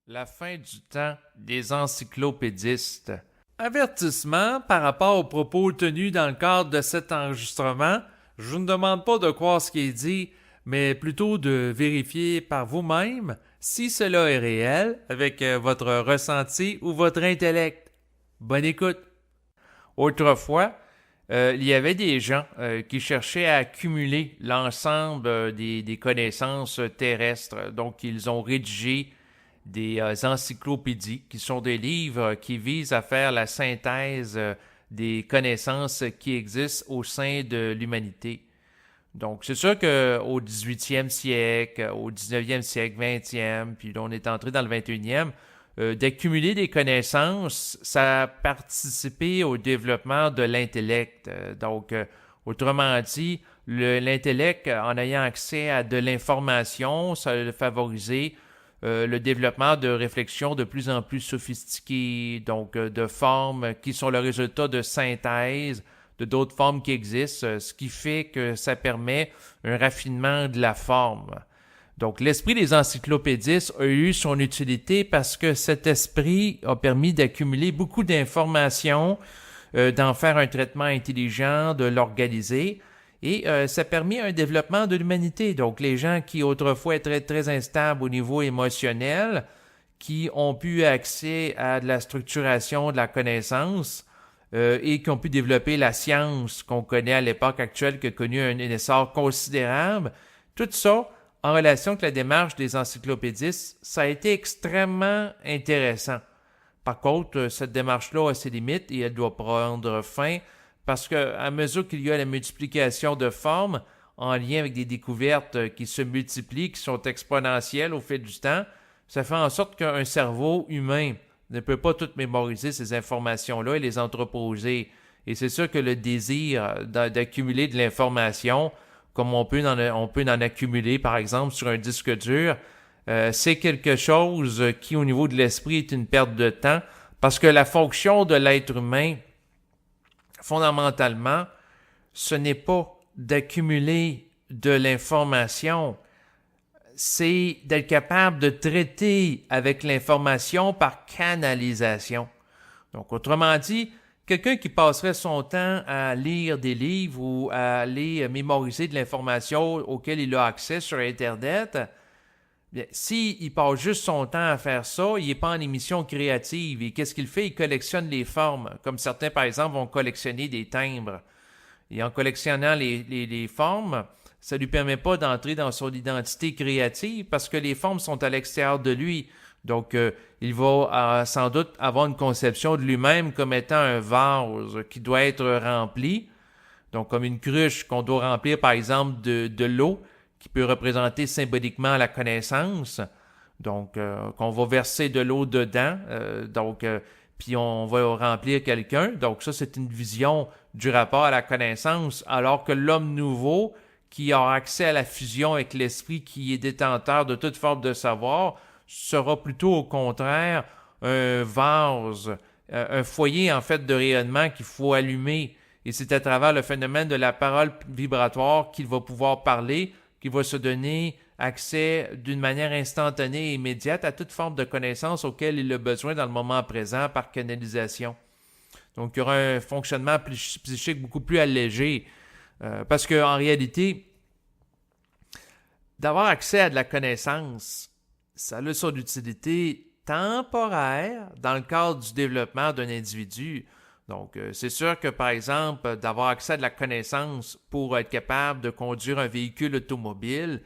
La fin du temps des encyclopédistes. Avertissement par rapport aux propos tenus dans le cadre de cet enregistrement. Je vous ne demande pas de croire ce qui est dit, mais plutôt de vérifier par vous-même si cela est réel avec votre ressenti ou votre intellect. Bonne écoute. Autrefois, il y avait des gens qui cherchaient à accumuler l'ensemble des connaissances terrestres. Donc, ils ont rédigé des encyclopédies, qui sont des livres qui visent à faire la synthèse des connaissances qui existent au sein de l'humanité. Donc, c'est sûr qu'au 18e siècle, au 19e siècle, 20e, puis là, on est entré dans le 21e, d'accumuler des connaissances, ça a participé au développement de l'intellect. Autrement dit, l'intellect, en ayant accès à de l'information, ça a favorisé le développement de réflexions de plus en plus sophistiquées, de formes qui sont le résultat de synthèse de d'autres formes qui existent, ce qui fait que ça permet un raffinement de la forme. Donc, l'esprit des encyclopédistes a eu son utilité parce que cet esprit a permis d'accumuler beaucoup d'informations, d'en faire un traitement intelligent, de l'organiser, et ça a permis un développement de l'humanité. Donc, les gens qui autrefois étaient très instables au niveau émotionnel, qui ont pu accès à de la structuration de la connaissance et qui ont pu développer la science qu'on connaît à l'époque actuelle, qui a connu un essor considérable, tout ça, en relation avec la démarche des encyclopédistes, ça a été extrêmement intéressant. Par contre, cette démarche-là a ses limites et elle doit prendre fin parce qu'à mesure qu'il y a la multiplication de formes en lien avec des découvertes qui se multiplient, qui sont exponentielles au fil du temps, ça fait en sorte qu'un cerveau humain ne peut pas tout mémoriser ces informations-là et les entreposer. Et c'est sûr que le désir d'accumuler de l'information, comme on peut en accumuler par exemple sur un disque dur, c'est quelque chose qui au niveau de l'esprit est une perte de temps parce que la fonction de l'être humain, fondamentalement, ce n'est pas d'accumuler de l'information, c'est d'être capable de traiter avec l'information par canalisation. Donc, autrement dit, quelqu'un qui passerait son temps à lire des livres ou à aller mémoriser de l'information auquel il a accès sur Internet, bien, s'il passe juste son temps à faire ça, il n'est pas en émission créative. Et qu'est-ce qu'il fait? Il collectionne les formes. Comme certains, par exemple, vont collectionner des timbres. Et en collectionnant les formes, ça ne lui permet pas d'entrer dans son identité créative parce que les formes sont à l'extérieur de lui. Donc, il va sans doute avoir une conception de lui-même comme étant un vase qui doit être rempli. Donc, comme une cruche qu'on doit remplir, par exemple, de l'eau qui peut représenter symboliquement la connaissance. Donc, qu'on va verser de l'eau dedans. Puis on va remplir quelqu'un. Donc, ça, c'est une vision du rapport à la connaissance. Alors que l'homme nouveau, qui a accès à la fusion avec l'esprit qui est détenteur de toute forme de savoir, sera plutôt au contraire un vase, un foyer en fait de rayonnement qu'il faut allumer. Et c'est à travers le phénomène de la parole vibratoire qu'il va pouvoir parler, qu'il va se donner accès d'une manière instantanée et immédiate à toute forme de connaissance auquel il a besoin dans le moment présent par canalisation. Donc, il y aura un fonctionnement psychique beaucoup plus allégé. Parce qu'en réalité, d'avoir accès à de la connaissance, ça a son utilité temporaire dans le cadre du développement d'un individu. Donc, c'est sûr que, par exemple, d'avoir accès à de la connaissance pour être capable de conduire un véhicule automobile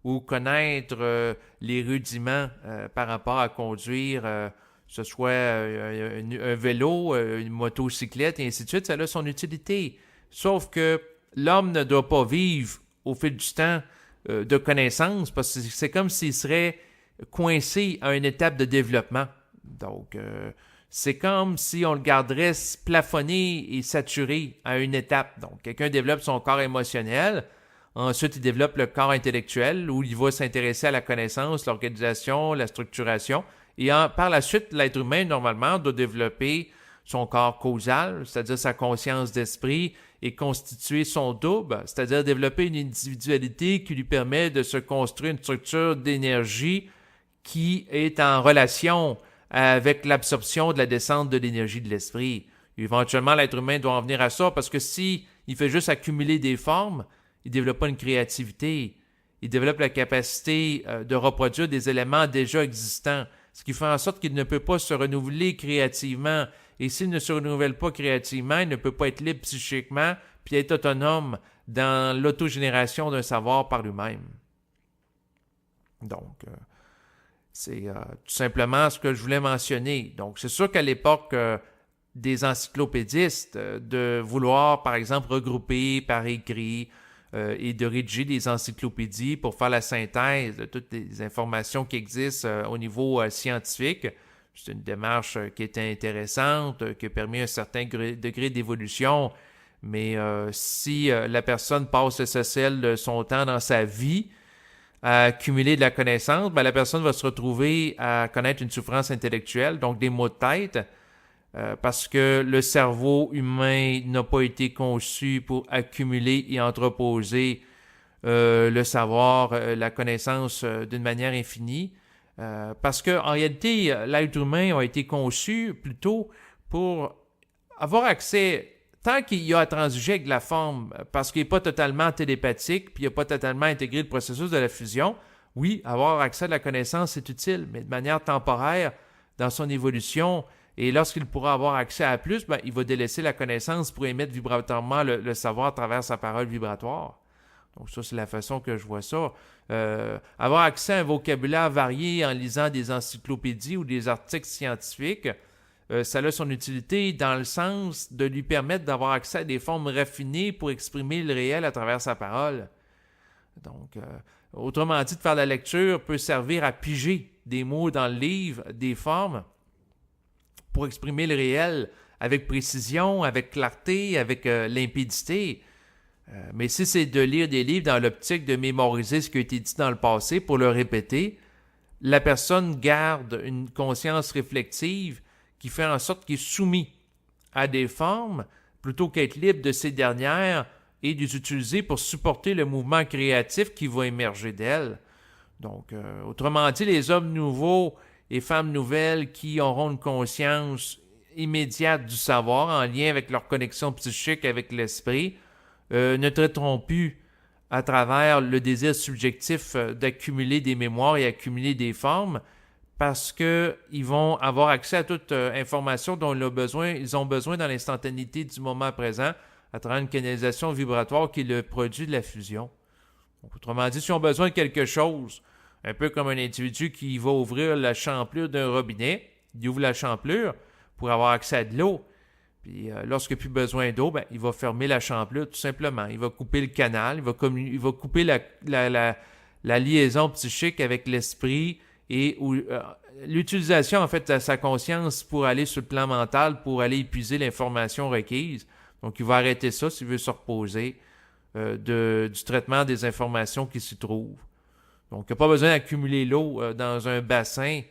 ou connaître les rudiments par rapport à conduire, que ce soit un vélo, une motocyclette, et ainsi de suite, ça a son utilité. Sauf que l'homme ne doit pas vivre au fil du temps de connaissances parce que c'est comme s'il serait coincé à une étape de développement. Donc, c'est comme si on le garderait plafonné et saturé à une étape. Donc, quelqu'un développe son corps émotionnel, ensuite il développe le corps intellectuel où il va s'intéresser à la connaissance, l'organisation, la structuration. Et par la suite, l'être humain, normalement, doit développer son corps causal, c'est-à-dire sa conscience d'esprit, et constituer son double, c'est-à-dire développer une individualité qui lui permet de se construire une structure d'énergie qui est en relation avec l'absorption de la descente de l'énergie de l'esprit. Éventuellement, l'être humain doit en venir à ça parce que si il fait juste accumuler des formes, il ne développe pas une créativité. Il développe la capacité de reproduire des éléments déjà existants, ce qui fait en sorte qu'il ne peut pas se renouveler créativement. Et s'il ne se renouvelle pas créativement, il ne peut pas être libre psychiquement puis être autonome dans l'autogénération d'un savoir par lui-même. Donc, c'est tout simplement ce que je voulais mentionner. Donc, c'est sûr qu'à l'époque des encyclopédistes, de vouloir, par exemple, regrouper par écrit et de rédiger des encyclopédies pour faire la synthèse de toutes les informations qui existent au niveau scientifique, c'est une démarche qui était intéressante, qui a permis un certain degré d'évolution, mais si la personne passe l'essentiel de son temps dans sa vie à accumuler de la connaissance, ben, la personne va se retrouver à connaître une souffrance intellectuelle, donc des maux de tête, parce que le cerveau humain n'a pas été conçu pour accumuler et entreposer le savoir, la connaissance d'une manière infinie, parce qu'en réalité, l'être humain a été conçu plutôt pour avoir accès, tant qu'il y a à transiger avec la forme, parce qu'il n'est pas totalement télépathique, puis il n'a pas totalement intégré le processus de la fusion, oui, avoir accès à la connaissance, c'est utile, mais de manière temporaire, dans son évolution. Et lorsqu'il pourra avoir accès à plus, ben, il va délaisser la connaissance pour émettre vibratoirement le savoir à travers sa parole vibratoire. Donc ça, c'est la façon que je vois ça. Avoir accès à un vocabulaire varié en lisant des encyclopédies ou des articles scientifiques, ça a son utilité dans le sens de lui permettre d'avoir accès à des formes raffinées pour exprimer le réel à travers sa parole. Donc, autrement dit, de faire la lecture peut servir à piger des mots dans le livre, des formes, pour exprimer le réel avec précision, avec clarté, avec limpidité. Mais si c'est de lire des livres dans l'optique de mémoriser ce qui a été dit dans le passé pour le répéter, la personne garde une conscience réflexive qui fait en sorte qu'il est soumis à des formes plutôt qu'être libre de ces dernières et de les utiliser pour supporter le mouvement créatif qui va émerger d'elle. Donc, autrement dit, les hommes nouveaux et femmes nouvelles qui auront une conscience immédiate du savoir en lien avec leur connexion psychique avec l'esprit ne traiteront plus à travers le désir subjectif d'accumuler des mémoires et accumuler des formes parce qu'ils vont avoir accès à toute information dont ils ont besoin dans l'instantanéité du moment présent à travers une canalisation vibratoire qui est le produit de la fusion. Donc, autrement dit, s'ils ont besoin de quelque chose, un peu comme un individu qui va ouvrir la champlure d'un robinet, il ouvre la champlure pour avoir accès à de l'eau. Puis lorsqu'il n'y a plus besoin d'eau, ben, il va fermer la champlure tout simplement. Il va couper le canal, il va couper la liaison psychique avec l'esprit et l'utilisation en fait de sa conscience pour aller sur le plan mental, pour aller épuiser l'information requise. Donc il va arrêter ça s'il veut se reposer du traitement des informations qui s'y trouvent. Donc, il n'y a pas besoin d'accumuler l'eau dans un bassin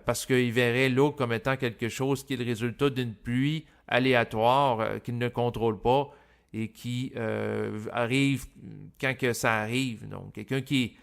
parce qu'il verrait l'eau comme étant quelque chose qui est le résultat d'une pluie aléatoire qu'il ne contrôle pas et qui arrive quand que ça arrive. Donc, quelqu'un qui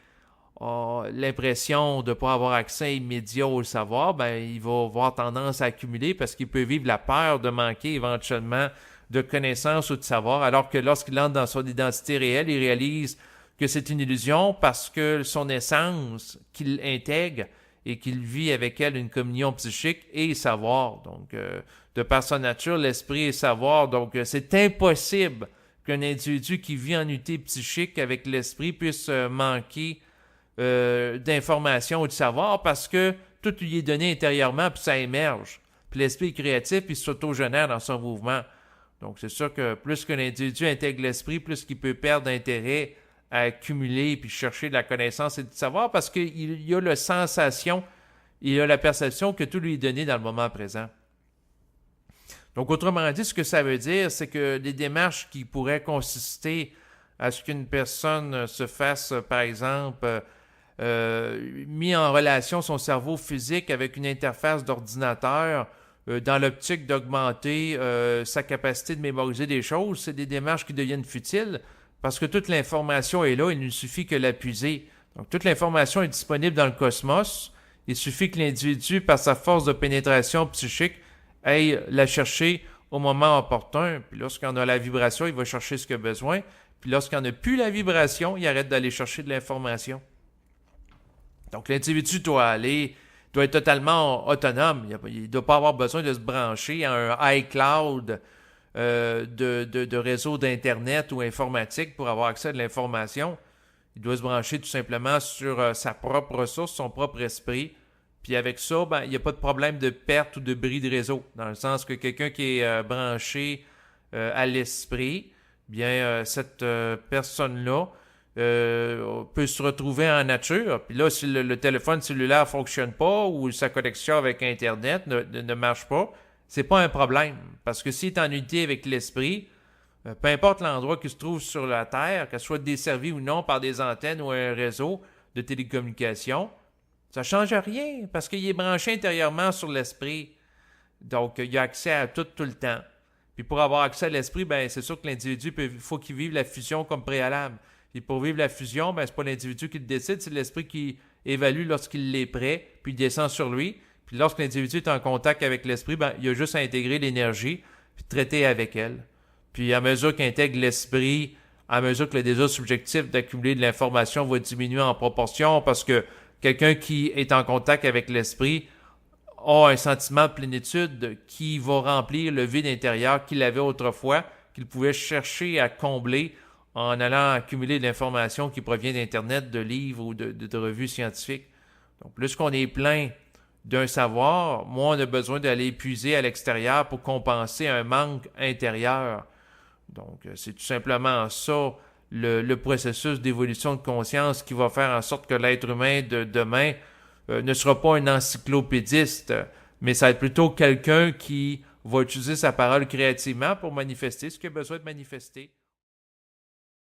a l'impression de ne pas avoir accès immédiat au savoir, ben, il va avoir tendance à accumuler parce qu'il peut vivre la peur de manquer éventuellement de connaissances ou de savoir, alors que lorsqu'il entre dans son identité réelle, il réalise que c'est une illusion parce que son essence qu'il intègre et qu'il vit avec elle une communion psychique et savoir. Donc, de par sa nature, l'esprit est savoir. Donc, c'est impossible qu'un individu qui vit en unité psychique avec l'esprit puisse manquer d'informations ou de savoir parce que tout lui est donné intérieurement puis ça émerge. Puis l'esprit est créatif puis s'auto-génère dans son mouvement. Donc, c'est sûr que plus qu'un individu intègre l'esprit, plus qu'il peut perdre d'intérêt à accumuler puis chercher de la connaissance et du savoir parce qu'il y a la sensation, il y a la perception que tout lui est donné dans le moment présent. Donc, autrement dit, ce que ça veut dire, c'est que des démarches qui pourraient consister à ce qu'une personne se fasse, par exemple, mis en relation son cerveau physique avec une interface d'ordinateur dans l'optique d'augmenter sa capacité de mémoriser des choses, c'est des démarches qui deviennent futiles parce que toute l'information est là, il ne suffit que la puiser. Donc, toute l'information est disponible dans le cosmos Il suffit que l'individu, par sa force de pénétration psychique, aille la chercher au moment opportun. Puis lorsqu'on a la vibration, il va chercher ce qu'il a besoin. Puis lorsqu'on n'a plus la vibration, il arrête d'aller chercher de l'information. Donc l'individu doit être totalement autonome. Il ne doit pas avoir besoin de se brancher à un iCloud de réseau d'Internet ou informatique pour avoir accès à de l'information. Il doit se brancher tout simplement sur sa propre ressource, son propre esprit. Puis avec ça, il n'y a pas de problème de perte ou de bris de réseau. Dans le sens que quelqu'un qui est branché à l'esprit, bien cette personne-là peut se retrouver en nature. Puis là, si le téléphone cellulaire ne fonctionne pas ou sa connexion avec Internet ne marche pas, c'est pas un problème. Parce que s'il est en unité avec l'esprit, peu importe l'endroit qu'il se trouve sur la Terre, qu'elle soit desservie ou non par des antennes ou un réseau de télécommunications, ça ne change rien parce qu'il est branché intérieurement sur l'esprit. Donc, il a accès à tout le temps. Puis pour avoir accès à l'esprit, c'est sûr que l'individu, faut qu'il vive la fusion comme préalable. Et pour vivre la fusion, c'est pas l'individu qui le décide, c'est l'esprit qui évalue lorsqu'il est prêt, puis il descend sur lui. Puis lorsque l'individu est en contact avec l'esprit, il a juste à intégrer l'énergie, puis traiter avec elle. Puis à mesure qu'il intègre l'esprit, à mesure que le désir subjectif d'accumuler de l'information va diminuer en proportion, parce que quelqu'un qui est en contact avec l'esprit a un sentiment de plénitude qui va remplir le vide intérieur qu'il avait autrefois, qu'il pouvait chercher à combler en allant accumuler de l'information qui provient d'Internet, de livres ou de revues scientifiques. Donc, plus qu'on est plein d'un savoir, moins on a besoin d'aller puiser à l'extérieur pour compenser un manque intérieur. Donc, c'est tout simplement ça, le processus d'évolution de conscience qui va faire en sorte que l'être humain de demain ne sera pas un encyclopédiste, mais ça va être plutôt quelqu'un qui va utiliser sa parole créativement pour manifester ce qu'il a besoin de manifester.